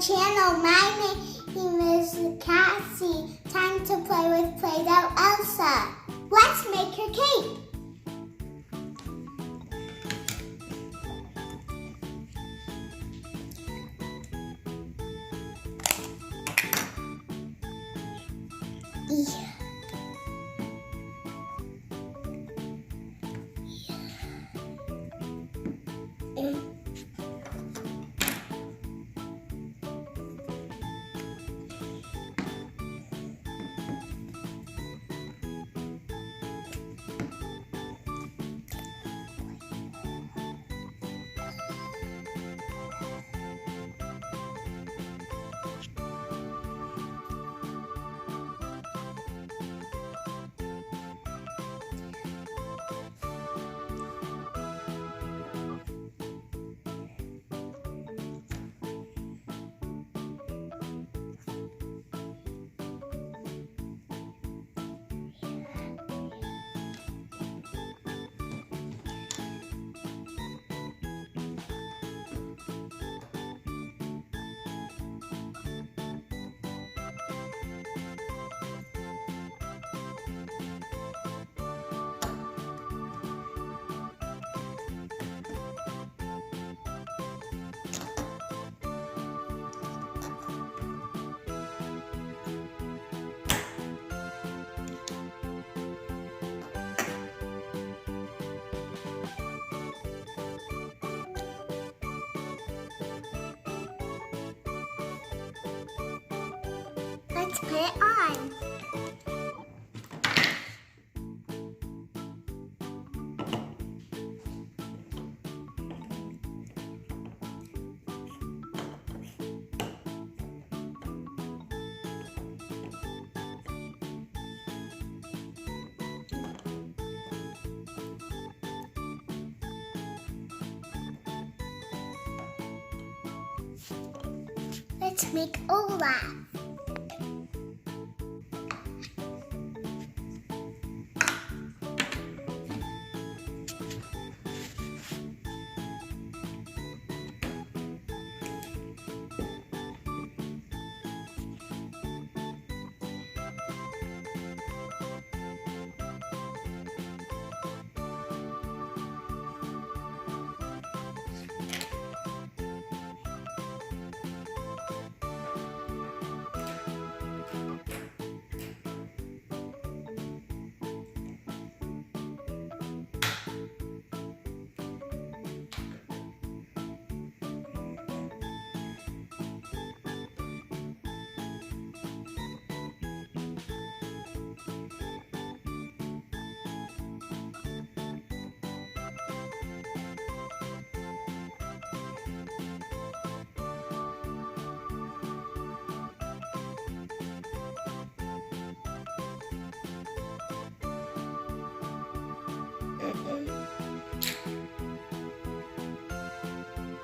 channel. My name is Cassie. Time to play with Play-Doh Elsa. Let's make her cape. Let's put it on. Let's make Olaf.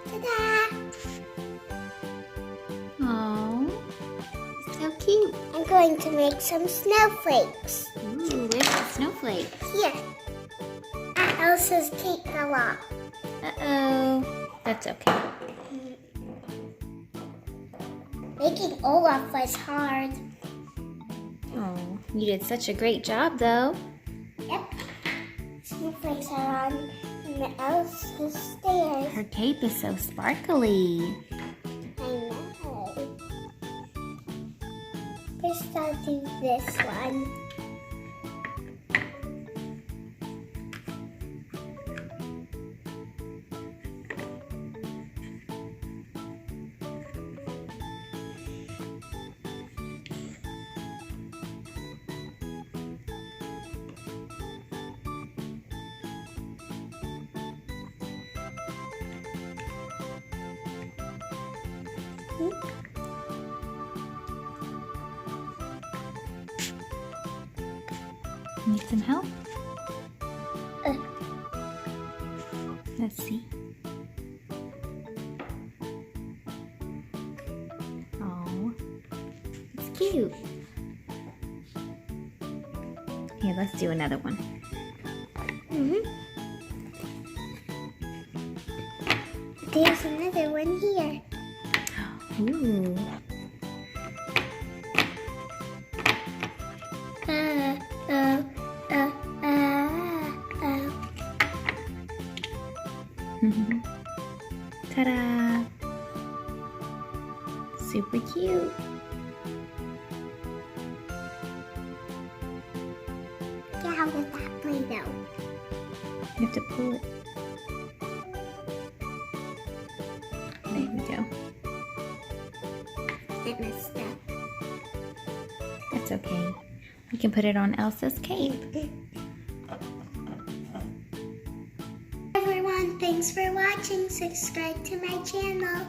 Ta-da! Oh, so cute. I'm going to make some snowflakes. Ooh, where's the snowflake? Here. Elsa's cape fell off. Uh-oh. That's okay. Making Olaf was hard. Oh, you did such a great job, though. Yep. Snowflakes are on Elsa's stairs. Her cape is so sparkly. I know. First I'll do this one. Need some help? Let's see. Oh, it's cute. Here, let's do another one. There's another one here. Ooh. Ta-da! Super cute. Get out of that Play-Doh. You have to pull it. There we go. It messed up. That's okay. We can put it on Elsa's cape. Everyone, thanks for watching. Subscribe to my channel.